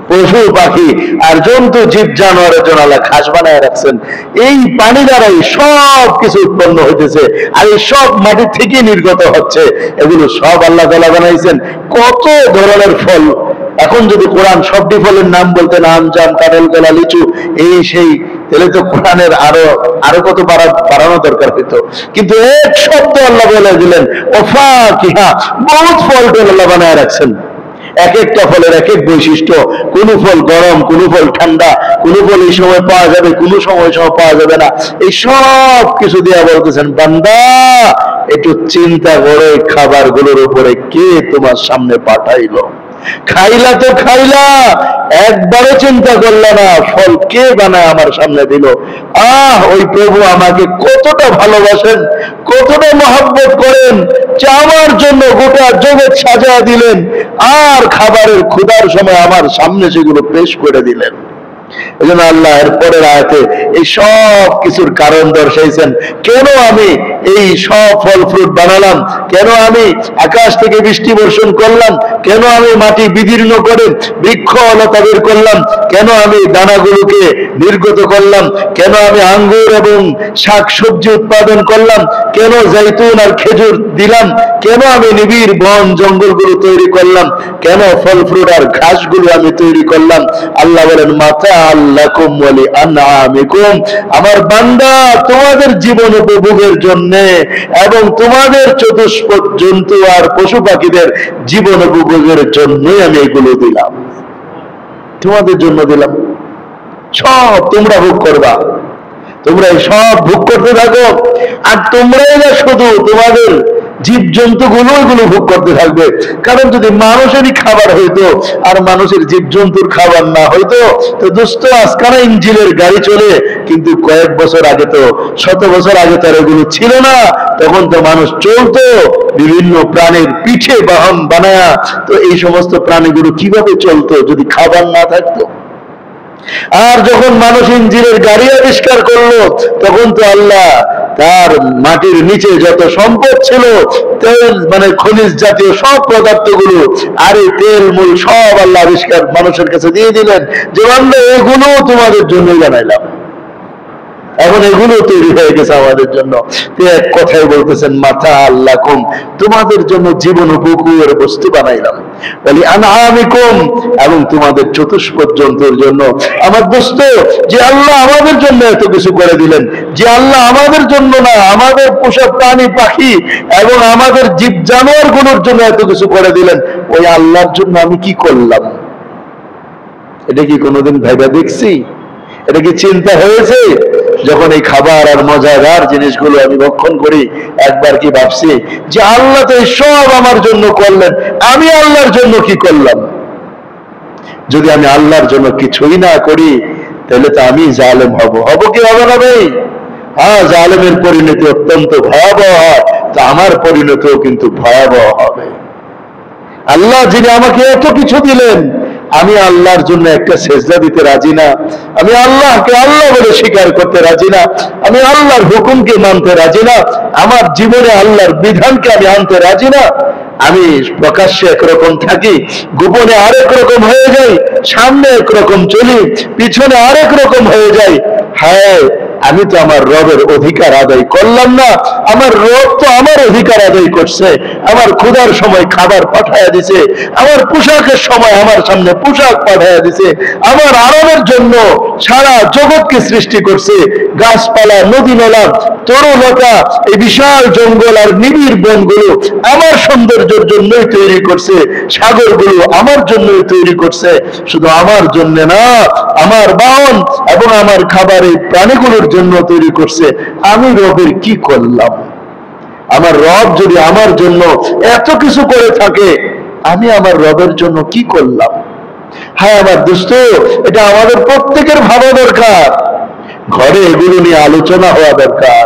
পশু পাখি আর জন্তু জীব জানোয়ারের জন্য আল্লাহ ঘাস বানায় রাখছেন। এই পানি দ্বারাই সব কিছু উৎপন্ন হইতেছে, আর এই সব মাটি থেকে নির্গত হচ্ছে। এগুলো সব আল্লাহ তাআলা বানাইছেন। কত ধরনের ফল! এখন যদি কোরআন সবটি ফলের নাম বলতে, আম, জাম, কাঁঠাল, কলা, লিচু, এই সেই, তাহলে তো কোরআনের আরো কত বাড়ানো দরকার হইতো। কিন্তু এক শব্দ আল্লাহ বলে দিলেন ওয়াফাকিহা। বহুত ফল আল্লাহ বানায় রাখছেন। এক একটা ফলের এক এক বৈশিষ্ট্য। কোন ফল গরম, কোন ফল ঠান্ডা, কোন ফল এই সময় পাওয়া যাবে, কোন সময় পাওয়া যাবে না। এই সব কিছু দিয়ে বলতেছেন বান্দা একটু চিন্তা করে খাবার গুলোর উপরে কে তোমার সামনে পাঠাইলো। খাইলা তো খাইলা, একবারও চিন্তা করলা না ফল কে বানায় আমার সামনে দিল। ওই প্রভু আমাকে কতটা ভালোবাসেন, কতটা মহব্বত করেন যে আমার জন্য গোটা জগৎ সাজা দিলেন, আর খাবারের ক্ষুধার সময় আমার সামনে সেগুলো পেশ করে দিলেন। এই জন্য আল্লাহ এর পরের আয়াতে এই সব কিছুর কারণ দর্শাইছেন। কেন আমি এই সব ফল ফ্রুট বানালাম, কেন আমি আকাশ থেকে বৃষ্টি বর্ষণ করলাম, কেন আমি মাটি বিদীর্ণ করে বৃক্ষ লতা বের করলাম, কেন আমি দানাগুলোকে নির্গত করলাম, কেন আমি আঙ্গুর এবং শাক সবজি উৎপাদন করলাম, কেন জৈতুন আর খেজুর দিলাম, কেন আমি নিবিড় বন জঙ্গলগুলো তৈরি করলাম, কেন ফল ফ্রুট আর ঘাসগুলো আমি তৈরি করলাম। আল্লাহ বলেন মাতা আল্লাকুম ওয়ালি আনআমিকুম, আমার বান্দা তোমাদের জীবন উপভোগের জন্য এবং তোমাদের চতুষ্পদ জন্তু আর পশু পাখিদের জীবন উপভোগের জন্যই আমি এগুলো দিলাম, তোমাদের জন্য দিলাম। সব তোমরা ভোগ করবা, তোমরা সব ভোগ করতে থাকো, আর তোমরাই না শুধু তোমাদের জীব জন্তু গুলো এগুলো ভোগ করতে থাকবে। কারণ যদি মানুষেরই খাবার হইতো আর মানুষের জীব জন্তুর খাবার না হইতো, তো দোস্ত আজকাল ইঞ্জিনের গাড়ি চলে, কিন্তু কয়েক বছর আগে তো, শত বছর আগে তার এগুলো ছিল না। তখন তো মানুষ চলতো বিভিন্ন প্রাণীর পিঠে বাহন বানায়া। তো এই সমস্ত প্রাণীগুলো কিভাবে চলতো যদি খাবার না থাকতো? আর যখন মানুষ ইঞ্জিনের গাড়ি আবিষ্কার করলো, তখন তো আল্লাহ তার মাটির নিচে যত সম্পদ ছিল, তেল মানে খনিজ জাতীয় সব পদার্থগুলো আর এই তেল মূল সব আল্লাহ আবিষ্কার মানুষের কাছে দিয়ে দিলেন, যে আমরা এগুলো তোমাদের জন্যই বানাইলাম, এখন এগুলো তৈরি হয়ে গেছে আমাদের জন্য। এক কথাই বলতেছেন মাতা আল্লাকুম, তোমাদের জন্য জীবন উপভোগের বস্তু বানাইলাম, বলি আনআমিকুম, এবং তোমাদের চতুষ্পদ জন্তুর জন্য। আমার দোস্ত, যে আল্লাহ আমাদের জন্য এত কিছু করে দিলেন, যে আল্লাহ আমাদের জন্য না, আমাদের পোষা প্রাণী পাখি এবং আমাদের জীব জানোয়ার গুলোর জন্য এত কিছু করে দিলেন, ওই আল্লাহর জন্য আমি কি করলাম? এটা কি কোনোদিন ভেবে দেখছি? এটা কি চিন্তা হয়েছে? যখন এই খাবার আর মজাদার জিনিসগুলো আমি ভক্ষণ করি, একবার কি ভাবছি যে আল্লাহ তো সব আমার জন্য করলেন, আমি আল্লাহর জন্য কি করলাম? যদি আমি আল্লাহর জন্য কিছুই না করি, তাহলে তো আমি জালেম হব। হব কি হবে না ভাই? জালেমের পরিণতি অত্যন্ত ভয়াবহ হয়, তা আমার পরিণতিও কিন্তু ভয়াবহ হবে। আল্লাহ যিনি আমাকে এত কিছু দিলেন, আমি আল্লাহর জন্য একটা সেজদা দিতে রাজি না, আমি আল্লাহকে আল্লাহ বলে স্বীকার করতে রাজি না, আমি আল্লাহর হুকুমকে মানতে রাজি না, আমার জীবনে আল্লাহর বিধানকে আমি আনতে রাজি না। আমি প্রকাশ্যে একরকম থাকি, গোপনে আরেক রকম হয়ে যাই, সামনে একরকম চলি, পিছনে আরেক রকম হয়ে যাই। হায়, আমি তো আমার রবের অধিকার আদায় করলাম না। আমার রব তো আমার অধিকার আদায় করছে, আমার ক্ষুধার সময় খাবার পাঠায়া দিছে, আমার পোশাকের সময় আমার সামনে পোশাক পাঠায়া দিছে, আমার আরামের জন্য সারা জগৎকে সৃষ্টি করছে, গাছপালা, নদী নালা, তরুলতা, এই বিশাল জঙ্গল আর নিবিড় বনগুলো আমার সৌন্দর্যের জন্যই তৈরি করছে, সাগরগুলো আমার জন্যই তৈরি করছে। শুধু আমার জন্য না, আমার বাহন এবং আমার খাবারের প্রাণীগুলোর জন্য তৈরি করছে। আমি রবের কি করলাম? আমার রব যদি আমার জন্য এত কিছু করে থাকে, আমি আমার রবের জন্য কি করলাম? হ্যাঁ আমার দোস্ত, এটা আমাদের প্রত্যেকের ভাবা দরকার। ঘরে এগুলো নিয়ে আলোচনা হওয়া দরকার,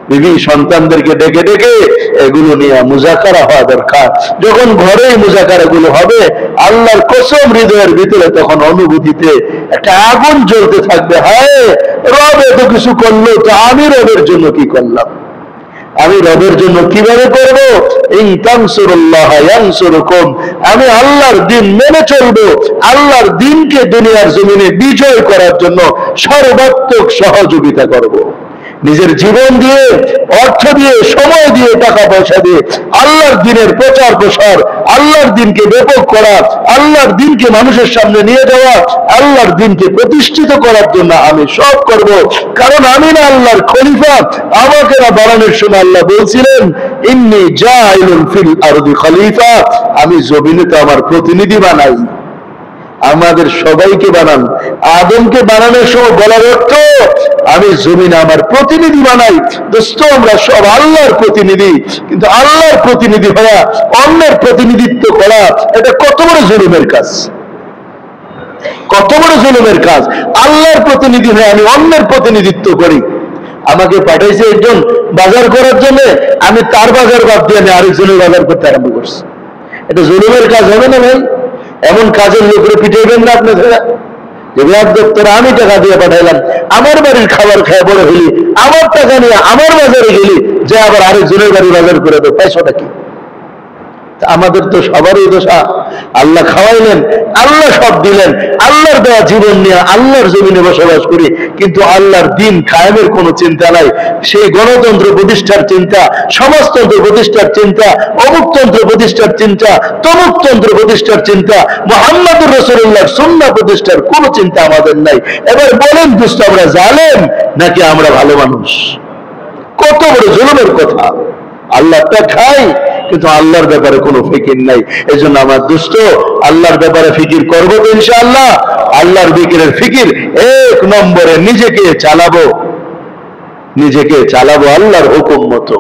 বিবি সন্তানদেরকে ডেকে ডেকে এগুলো নিয়ে মুজাকারা হওয়া দরকার। যখন ঘরে মুজাকারা গুলো হবে, আল্লাহর কসম হৃদয়ের ভিতরে তখন অনুভূতিতে একটা আগুন জ্বলতে থাকবে। হায়, রব এত কিছু করলো, তো আমি রবের জন্য কি করলাম? আমি রবের জন্য কিভাবে করব? ইন তানসুরুল্লাহ ইয়ানসুরুকুম, আমি আল্লাহর দ্বীন মেনে চলবো, আল্লাহর দ্বীনকে দুনিয়ার জমিনে বিজয় করার জন্য সর্বাত্মক সহযোগিতা করব। নিজের জীবন দিয়ে, অর্থ দিয়ে, সময় দিয়ে, টাকা পয়সা দিয়ে আল্লাহর দ্বীনের প্রচার প্রসার, আল্লাহর দ্বীনকে ব্যাপক করা, আল্লাহর দ্বীনকে মানুষের সামনে নিয়ে যাওয়া, আল্লাহর দ্বীনকে প্রতিষ্ঠিত করার জন্য আমি সব করব। কারণ আমি না আল্লাহর খলিফা। আমাকে না বানানোর সময় আল্লাহ বলছিলেন, ইন্নী জাইলুন ফিল আরদি খলিফা, আমি জমিনে তো আমার প্রতিনিধি বানাই। আমাদের সবাইকে বানান। আদমকে বানানোর সময় বলার অর্থ আমি জমিনে আমার প্রতিনিধি বানাই। দোস্ত, আমরা সব আল্লাহর প্রতিনিধি, কিন্তু আল্লাহর প্রতিনিধি হওয়া, অন্যের প্রতিনিধিত্ব করা, এটা কত বড় জুলুমের কাজ, কত বড় জুলুমের কাজ। আল্লাহর প্রতিনিধি হয়ে আমি অন্যের প্রতিনিধিত্ব করি। আমাকে পাঠাইছে একজন বাজার করার জন্য, আমি তার বাজার বাদ দিয়ে আমি আরেকজনের বাজার করতে আরম্ভ করছি। এটা জুলুমের কাজ হবে না ভাই? এমন কাজের লোকের পিটাইবেন না আপনারা। যে ব্যাগ দপ্তরে আমি টাকা দিয়ে পাঠাইলাম, আমার বাড়ির খাবার খায় বড় হইলি, আমার টাকা নিয়ে আমার বাজারে গেলি, যে আবার আরেকজনের বাড়ি বাজার করে দেয়, পয়সাটা কি? আমাদের তো সবারই দোষা। আল্লাহ খাওয়াইলেন, আল্লাহ সব দিলেন, আল্লাহর দেওয়া জীবন নিয়ে আল্লাহর জমিনে বসবাস করি, কিন্তু আল্লাহর দিন কায়েমের কোনো চিন্তা নাই। সেই গণতন্ত্র প্রতিষ্ঠার চিন্তা, সমাজতন্ত্র প্রতিষ্ঠার চিন্তা, অমুকতন্ত্র প্রতিষ্ঠার চিন্তা, তমুকতন্ত্র প্রতিষ্ঠার চিন্তা, মুহাম্মদুর রাসূলুল্লাহর সুন্নাহ প্রতিষ্ঠার কোনো চিন্তা আমাদের নাই। এবার বলেন দোস্ত, আমরা জালেম নাকি আমরা ভালো মানুষ? কত বড় জুলুমের কথা। আল্লাহটা খাই, কিন্তু আল্লাহর ব্যাপারে কোনো ফিকির নাই। এই জন্য আমার দুষ্ট, আল্লাহর ব্যাপারে ফিকির করবো তো ইনশাআল্লাহ। আল্লাহর ফিকিরের ফিকির এক নম্বরে নিজেকে চালাবো আল্লাহর হুকুম মতো।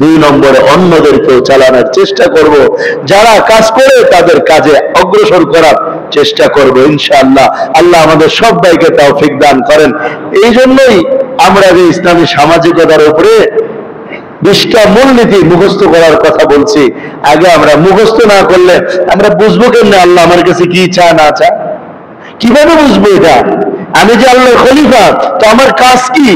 2 নম্বরে অন্যদেরকেও চালানোর চেষ্টা করব। যারা কাজ করে তাদের কাজে অগ্রসর করার চেষ্টা করব ইনশাআল্লাহ। আল্লাহ আমাদের সবাইকে তৌফিক দান করেন। এই জন্যই আমরা যে ইসলামী সামাজিকতার উপরে 20টা মূলনীতি মুখস্থ করার কথা বলছি। আগে আমরা মুখস্থ না করলে আমরা বুঝবো কেমনে আল্লাহ আমার কাছে কি চা না চা? কিভাবে বুঝবো এটা? আমি যে আল্লাহর খলিফা, তো আমার কাজ কি?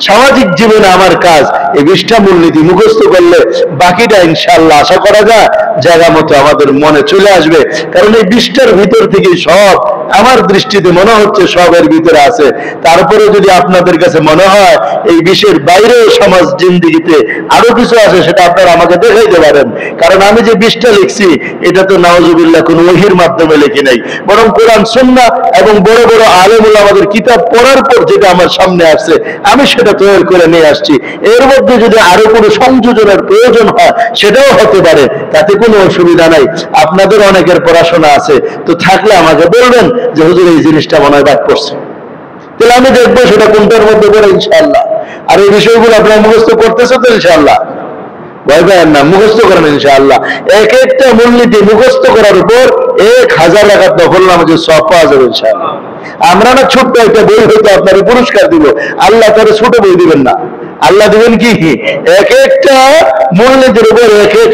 সামাজিক জীবনে আমার কাজ এই 20টা মূলনীতি মুখস্থ করলে বাকিটা ইনশাআল্লাহ আশা করা যায় জায়গা মতো আমাদের মনে চলে আসবে। কারণ এই 20টার ভিতর থেকে সব আমার দৃষ্টিতে মনে হচ্ছে সবের ভিতরে আছে। তারপরে যদি আপনাদের কাছে মনে হয় এই 20-এর বাইরেও সমাজ জিন্দেগিতে আরো কিছু আছে, সেটা আপনারা আমাকে দেখাইতে পারেন। কারণ আমি যে 20টা লিখছি এটা তো নাউজুবিল্লাহ কোন ওহীর মাধ্যমে লিখি নাই, বরং কোরআন সুন্নাহ এবং বড় বড় আলেম ওলামাদের কিতাব পড়ার পর যেটা আমার সামনে আসছে আমি সেটা তৈরি করে নিয়ে আসছি। এর মধ্যে যদি আরো কোনো সংযোজনের প্রয়োজন হয় সেটাও হতে পারে, তাতে কোনো অসুবিধা নাই। আপনাদের অনেকের পড়াশোনা আছে, তো থাকলে আমাকে বলবেন যে হুজুর এই জিনিসটা মনে হয় বাদ পড়ছে, তাহলে আমি দেখবো সেটা কোনটার মধ্যে পড়ে ইনশাআল্লাহ। আর এই বিষয়গুলো আপনারা মুখস্থ করতেছে তো ইনশাআল্লাহ? ভয় পাবেন না, মুখস্থ করেন ইনশাআল্লাহ। এক একটা মূলনীতি মুখস্থ করার উপর 1000 রাকাত নফল নামাজের সওয়াব পাওয়া যাবে ইনশাআল্লাহ। আমরা না ছোট্ট একটা বই হয়তো আপনার পুরস্কার দিব, আল্লাহ তার ছোট বই দিবেন না। আল্লাহ দিবেন কি? এক একটা মূলনীতির উপর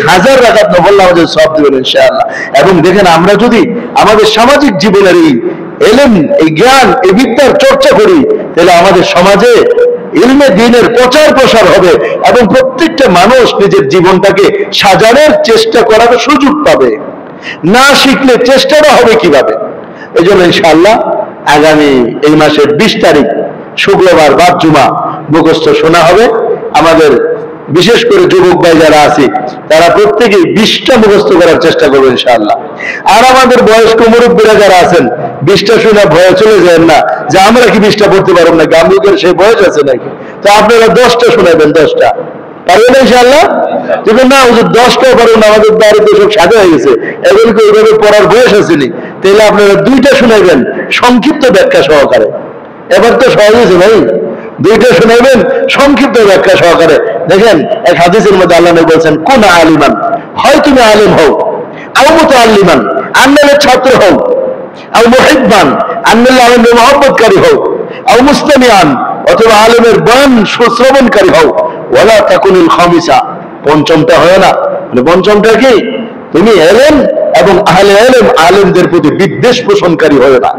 1000 রাকাত নফল নামাজের সওয়াব দিবেন ইনশাআল্লাহ। এবং দেখেন, আমরা যদি আমাদের সামাজিক জীবনের এই ইলম, এই জ্ঞান, এই বিদ্যার চর্চা করি, তাহলে আমাদের সমাজে ইলমে দ্বীনের প্রচার প্রসার হবে এবং প্রত্যেকটা মানুষ নিজের জীবনটাকে সাজানোর চেষ্টা করার সুযোগ পাবে। না শিখলে চেষ্টাটা হবে কিভাবে? এই জন্য ইনশাআল্লাহ আগামী এই মাসের 20 তারিখ শুক্রবার বাদ জুমা মুখস্থ শোনা হবে। আমাদের বিশেষ করে যুবক ভাই যারা আছে তারা প্রত্যেকেই 20টা মুখস্থ করার চেষ্টা করবে ইনশাআল্লাহ। আর আমাদের বয়স্ক মুরব্বীরা যারা আছেন 20টা শুনে ভয়ে চলে যায় না যে আমরা কি 20টা পড়তে পারবো না, গামুকের সেই বয়স আছে নাকি? তো আপনারা 10টা শোনাবেন। 10টা পারবেন ইনশাআল্লাহ? যদি না হুজুর 10টাও পারবেন না, আমাদের বাড়িতে সব সাজা হয়ে গেছে, এগুলোকে ওইভাবে পড়ার বয়স আসেনি, তাহলে আপনারা 2টা শোনাবেন সংক্ষিপ্ত ব্যাখ্যা সহকারে। এবার তো সহজ হয়েছে ভাই, 2টা শোনাবেন সংক্ষিপ্ত ব্যাখ্যা সহকারে। দেখেন, এক হাদিসের মধ্যে আল্লাহ নবী বলছেন, কোন আলিমান, হয় তুমি আলিম হও, আও মুতাআল্লিমান, আন্নালে ছাত্র হও, আও মুহিব্বান, আন্নালে আলিমের মহব্বতকারী হও, আও মুস্তামিআন, অথবা আলিমের বয়ান শ্রবণকারী হও, ওয়ালা তাকুনুল খামিসা, পঞ্চমটা হয় না। মানে পঞ্চমটা কি? তুমি ইলম এবং আহলে ইলম, আলেমদের প্রতি বিদ্বেষ পোষণকারী হয় না।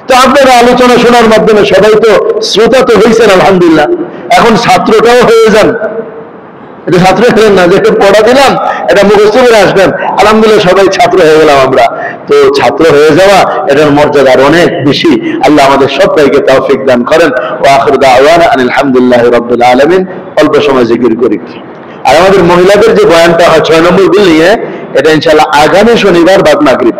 তো আপনারা আলোচনা শোনার মাধ্যমে সবাই তো শ্রোতা তো হয়েছেন আলহামদুলিল্লাহ, এখন ছাত্রটাও হয়ে যান। এটা ছাত্র হলেন না, যেটা পড়া দিলাম এটা মুখস্থ করে আসবেন, আলহামদুলিল্লাহ সবাই ছাত্র হয়ে গেলাম আমরা। তো ছাত্র হয়ে যাওয়া এটার মর্যাদা অনেক বেশি। আল্লাহ আমাদের সবাইকে তৌফিক দান করেন। ওয়া আখিরু দাওয়ানা আলহামদুলিল্লাহি রাব্বিল আলামিন। অল্প সময় জিকির করি। আর আমাদের মহিলাদের যে বয়ানটা হয় 6 নম্বর বিল্ডিংয়ে, এটা ইনশাআল্লাহ আগামী শনিবার বাদ মাগরিব,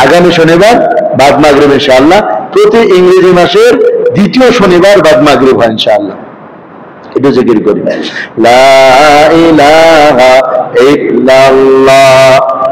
আগামী শনিবার বাদ মাগরিব ইনশাআল্লাহ। প্রতি ইংরেজি মাসের 2য় শনিবার বাদ মাগরিব হয় ইনশাআল্লাহ। একটু জিকির করি, লা ইলাহা ইল্লাল্লাহ,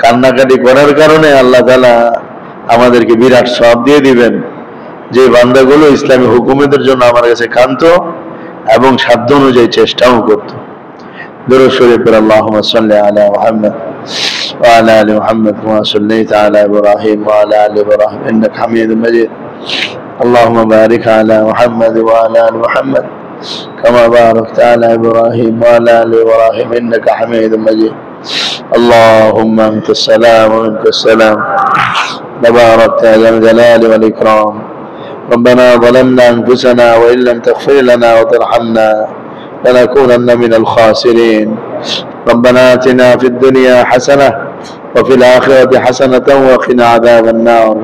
কান্নাকাটি করার কারণে আল্লাহ তাআলা আমাদেরকে বিরাট সওয়াব দিয়ে দিবেন। যে বান্দাগুলো ইসলামী হুকুমতের জন্য আমার কাছে কাঁদতো এবং সাধ্য অনুযায়ী চেষ্টাও করত। দুরূদ শরীফ পড়ে আল্লাহুম্মা সাল্লি আলা মুহাম্মদ ওয়া আলা আলি মুহাম্মদ কামা সাল্লাইতা আলা ইব্রাহিম ওয়া আলা আলি ইব্রাহিম ইন্নাকা হামিদুম মাজিদ। اللهم بارك على محمد وعلى ال محمد كما باركت على ابراهيم وعلى ال ابراهيم انك حميد مجيد. اللهم انت السلام ومنك السلام تباركت يا الجلال والاكرام. ربنا ظلمنا انفسنا وان لم تغفر لنا وترحمنا لنكونن من الخاسرين. ربنا آتنا في الدنيا حسنة وفي الآخرة حسنة وقنا عذاب النار.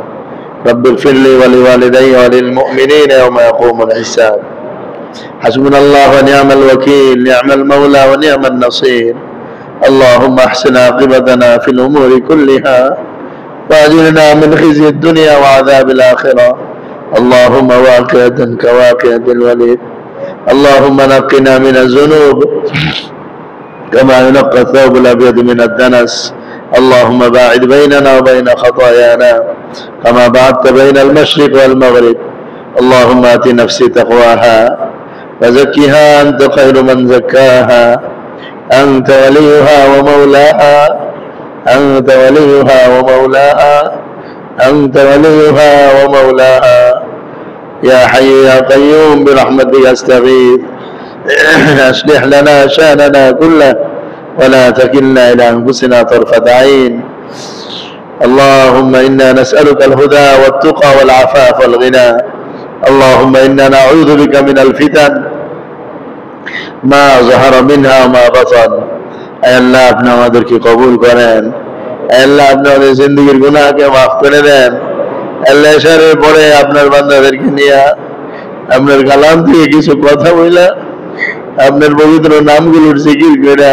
رب اغفر لي ولوالدي وللمؤمنين يوم يقوم الحساب. حسبنا الله ونعم الوكيل، نعم المولى ونعم النصير. اللهم احسن عاقبتنا في الأمور كلها وأجرنا من خزي الدنيا وعذاب الآخرة. اللهم واقعة كواقعة الوليد. اللهم نقنا من الذنوب كما ينقى الثوب الأبيض من الدنس. اللهم باعد بيننا وبين خطايانا كما بعدت بين المشرق والمغرب. اللهم آت نفسي تقواها وزكها أنت خير من زكاها. أنت وليها ومولاها، أنت وليها ومولاها، أنت وليها ومولاها. يا حي يا قيوم برحمتك أستغيث. أصلح لنا شأننا كله ولا تكلنا إلى أنفسنا طرفة عين. اللهم إنا نسألك الهدى والتقى والعفاف والغنى. اللهم إنا نعوذ بك من الفتن ما ظهر منها وما بطن. أي الله আপনি আমাদেরকে কবুল করেন। আল্লাহ আপনি আমাদের জিন্দেগীর গুনাহকে মাফ করে দেন। আল্লাহ এশারের পরে আপনার বান্দাদেরকে নিয়ে আপনার কালাম থেকে কিছু কথা বইলা আপনার পবিত্র নামগুলোর জিকির করে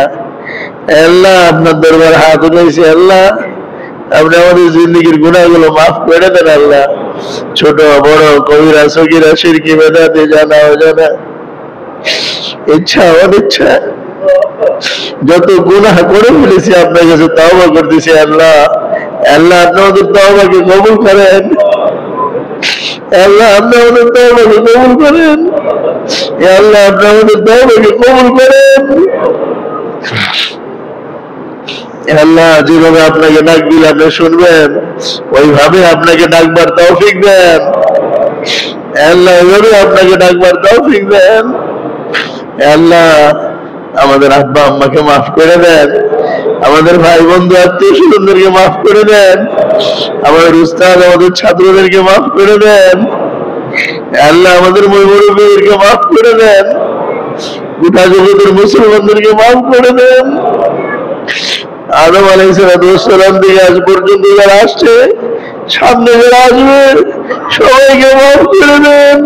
আল্লাহ আপনার দরবার হাত উঠাইছি। আল্লাহ আপনি আমাদের জিন্দেগীর গুনাহগুলো মাফ করে দেন। আল্লাহ ছোট বড় কবিরা সগীরা শিরকি বেদাতে জানা অজানা ইচ্ছা অনিচ্ছা যত গুনাহ করে ফেলেছি আপনার কাছে তওবা করতেছি। আল্লাহ আল্লাহ আপনি আমাদের তওবাকে কবুল করেন। আল্লাহ আপনি আমাদের তওবাকে কবুল করেন। আল্লাহ আপনি আমাদের তওবাকে কবুল করেন। আল্লাহ যেভাবে আপনাকে ডাক দিলে আপনি শুনবেন, ওইভাবে আপনাকে ডাকবার তৌফিক দেন। আল্লাহ ওইভাবে আপনাকে ডাকবার তৌফিক দেন। আল্লাহ আমাদের আব্বা আম্মাকে মাফ করে দেন। আমাদের ভাই বন্ধু আত্মীয় স্বজনদেরকে মাফ করে দেন। আমাদের উস্তাদ আমাদের ছাত্রদেরকে মাফ করে দেন। আল্লাহ আমাদের মুরব্বীদেরকে মাফ করে দেন। গোটা জগতের মুসলমানদেরকে মাফ করে দেন। আদম আলাইহিস সালাম থেকে আজ পর্যন্ত যারা আসছে, সামনে যারা আসবে, সবাইকে মাফ করে দেন।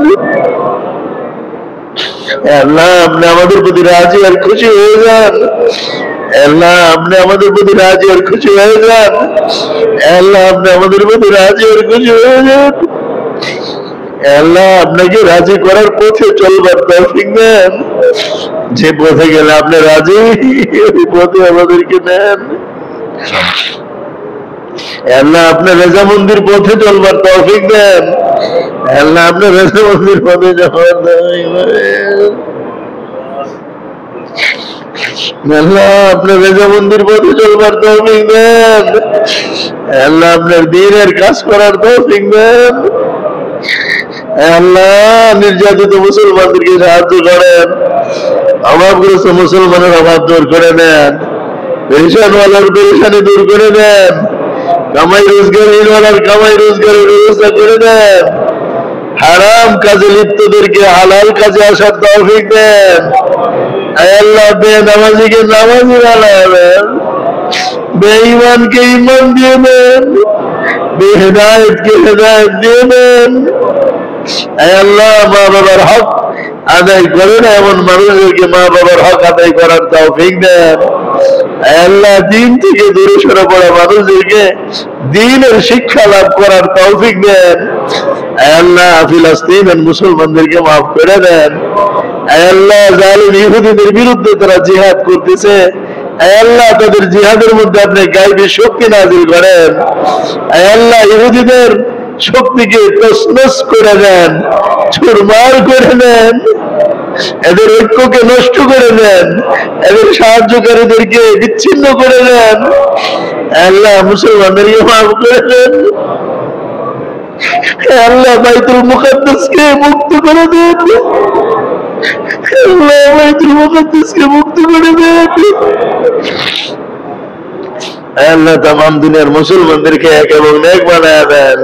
আল্লাহ আপনি আমাদের প্রতি রাজি আর খুশি হয়ে যান। আল্লাহ আপনি আমাদের প্রতি রাজি আর খুশি হয়ে যান। আল্লাহ আপনি আমাদের প্রতি রাজি আর খুশি হয়ে যান। আল্লাহ আপনাকে রাজি করার পথে চলবার তৌফিক দেন। যে পথে গেলে আপনি রাজি, ওই পথে আমাদেরকে নেন। আল্লাহ আপনার রেজামন্দির পথে চলবার তৌফিক দেন। আল্লাহ আপনার রেজামন্দির পথে যাওয়ার আল্লাহ আপনার রেজামন্দির পথে চলবার তৌফিক দেন। আল্লাহ আপনার দ্বীনের কাজ করার তৌফিক দেন। আল্লাহ নির্যাতিত মুসলমানদেরকে সাহায্য করেন। অভাবগ্রস্ত মুসলমানের অভাব দূর করে দেন। পেরেশানওয়ালার পেরেশানি দূর করে দেন। কামাই রোজগারহীনওয়ালার কামাই রোজগারের ব্যবস্থা করে দেন। হারাম কাজে লিপ্তদেরকে হালাল কাজে আসার তৌফিক দেন। আল্লাহ বেনামাজিকে নামাজি বানাবেন। বেঈমানকে ঈমান দিয়ে দেন। বেহেদায়েতকে হেদায়েত দিয়ে দেন। আল্লাহ মা বাবার হক আদায় করেন, এমন মানুষদেরকে মা বাবার হক আদায় করার তৌফিক দেন। আল্লাহ দিন থেকে দূরে সরে পড়া মানুষদেরকে দ্বীনের শিক্ষা লাভ করার তৌফিক দেন। আল্লাহ ফিলিস্তিনের মুসলমানদেরকে মাফ করে দেন। আল্লাহ জালিম ইহুদিদের বিরুদ্ধে তারা জিহাদ করতেছে, আল্লাহ তাদের জিহাদের মধ্যে আপনি গায়বী শক্তি নাজিল করেন। আল্লাহ ইহুদিদের শক্তিকে তছনছ করে দেন, চুরমার করে দেন, এদের ঐক্যকে নষ্ট করে দেন, এদের সাহায্যকারীদেরকে বিচ্ছিন্ন করে দেন। আল্লাহ মুসলমানদেরকে মাফ করে দেন। আল্লাহ বাইতুল মুকাদ্দাসকে মুক্ত করে দেন। আল্লাহ বাইতুল মুকাদ্দাসকে মুক্ত করে দেন। আল্লাহ তামাম দুনিয়ার মুসলমানদেরকে এক এবং নেক বানায় দেন।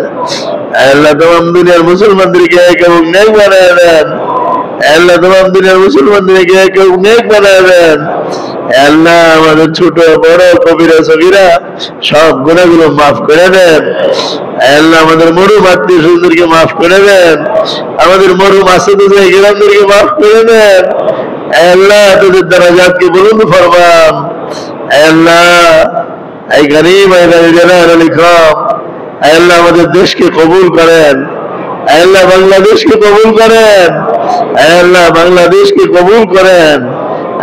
আল্লাহ তামাম দুনিয়ার মুসলমানদেরকে এক এবং নেক বানায় দেন। আল্লাহ তামাম দুনিয়ার মুসলমানদেরকে এক এবং নেক বানায় দেন। আল্লাহ আমাদের ছোট বড় কবিরা সগীরা সব গুনাহগুলো মাফ করে দেন। আল্লাহ আমাদের মরুম আত্মীয় স্বজনদেরকে মাফ করে দেন। আমাদের মরুম আসাদুজ্জাহিরামদেরকে মাফ করে দেন। আল্লাহ তাদের দারাজাতকে বুলন্দ ফরমান। আল্লাহ এই গরিব জালাল ইকরাম, আল্লাহ আমাদের দেশকে কবুল করেন। আল্লাহ বাংলাদেশকে কবুল করেন। আল্লাহ বাংলাদেশকে কবুল করেন।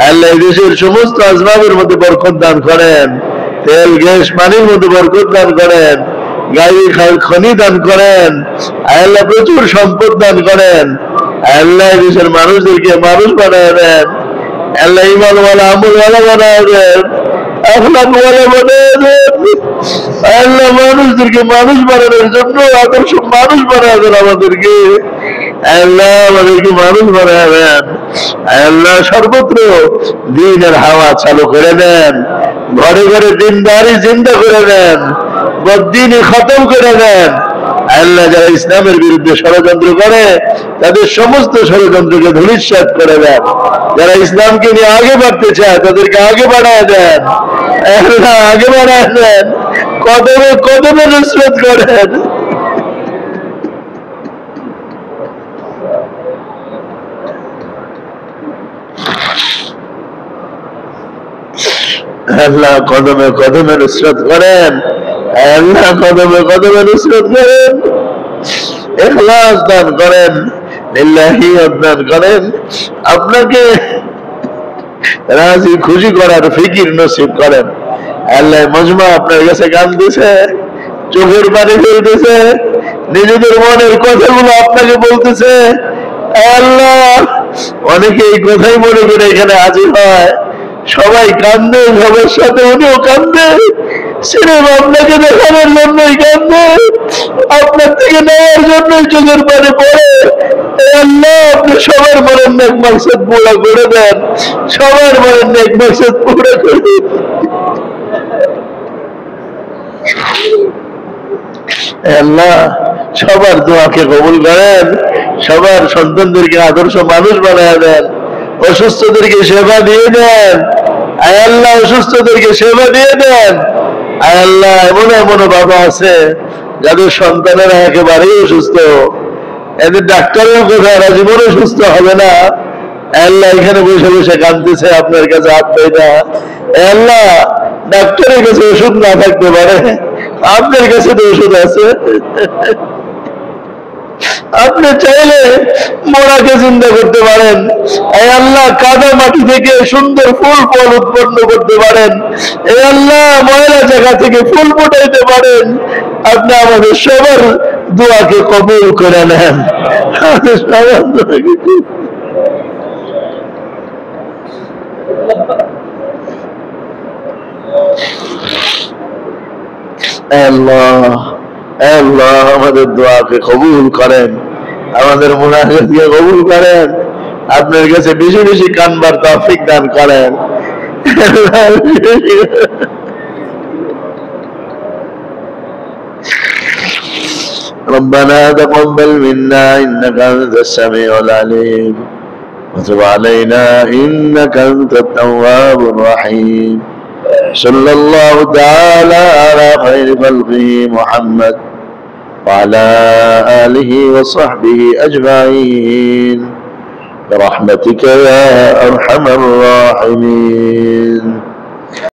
আল্লাহ এই দেশের সমস্ত আসবাবের মধ্যে বরকত দান করেন। তেল গ্যাস পানির মধ্যে বরকত দান করেন। গাড়ি খনি দান করেন। আল্লাহ প্রচুর সম্পদ দান করেন। আল্লাহ এই দেশের মানুষদেরকে মানুষ বানায় দেন। আল্লাহ ইমানওয়ালা আমলওয়ালা বানায় দেন। আখলাকওয়ালা বানায় দেন। আল্লাহ মানুষদেরকে মানুষ বানানোর জন্য আদর্শ মানুষ বানায় দেন আমাদেরকে। আল্লাহ আমাদেরকে মানুষ বানায় দেন। আল্লাহ সর্বত্র দ্বীনের হাওয়া চালু করে দেন। ঘরে ঘরে দিনদারি জিন্দা করে দেন। বদ্দিনী খতম করে দেন। আল্লাহ যারা ইসলামের বিরুদ্ধে ষড়যন্ত্র করে তাদের সমস্ত ষড়যন্ত্রকে ধূলিসাৎ করে দেন। যারা ইসলামকে নিয়ে আগে বাড়তে চায় তাদেরকে আগে বাড়ায় দেন। আল্লাহ আগে বাড়ায় দেন। কদমে কদমে নুসরত করেন। আল্লাহ কদমে কদমে নুসরত করেন। আল্লাহ কদমে কদমে নুসরত করেন। ইখলাস দান করেন, লিল্লাহিয়ত দান করেন। আপনাকে রাজি খুশি করার ফিকির নসিব করেন। আল্লাহ মজমা আপনার কাছে কাঁদতেছে, চোখের পানি ফেলতেছে, নিজেদের মনের কথাগুলো আপনাকে বলতেছে। আল্লাহ অনেকে এই কথাই মনে করে এখানে হাজির হয়। সবাই কান্দে, সবার সাথে উনিও কান্দে। সিনেমা আপনাকে দেখানোর জন্যই কান্দে, আপনার থেকে নেওয়ার জন্যই চোখের পানি পড়ে। আল্লাহ আপনি সবার মনের নেক মাকসাদ পুরা করে দেন। সবার মনের নেক মাকসাদ পুরা করে দেন। আল্লাহ সবার দোয়াকে কবুল করেন। সবার সন্তানদেরকে আদর্শ মানুষ বানায় দেন। অসুস্থদেরকে সেবা দিয়ে দেন। আয় আল্লাহ অসুস্থদেরকে সেবা দিয়ে দেন। আয় আল্লাহ এমন এমন বাবা আছে যাদের সন্তানেরা একেবারেই অসুস্থ, এদের ডাক্তারের কথা এরা জীবনে সুস্থ হবে না। আল্লাহ এখানে বসে বসে কাঁদতেছে, আপনার কাছে হাত পাই না। আল্লাহ ডাক্তারের কাছে ওষুধ না থাকতে পারে, আপনার কাছে তো ওষুধ আছে। আপনি চাইলে মোড়াকে চিন্তা করতে পারেন। এই আল্লাহ কাদা মাটি থেকে সুন্দর ফুল ফল উৎপন্ন করতে পারেন। এই আল্লাহ ময়লা জায়গা থেকে ফুল ফুটাইতে পারেন। আপনি আমাদের সবার দোয়াকে কবুল করে নেন। আমাদের সবার দোয়াকে আল্লাহ আল্লাহ আমাদের দোয়াকে কবুল করেন, আমাদের মুনাজাতকে কবুল করেন। আপনার কাছে বেশি বেশি কানবার তৌফিক দান করেন। ربنا تقبل منا إنك أنت السميع العليم وتب علينا إنك أنت التواب الرحيم. صلى الله تعالى على خير خلقه محمد وعلى آله وصحبه أجمعين برحمتك يا أرحم الراحمين.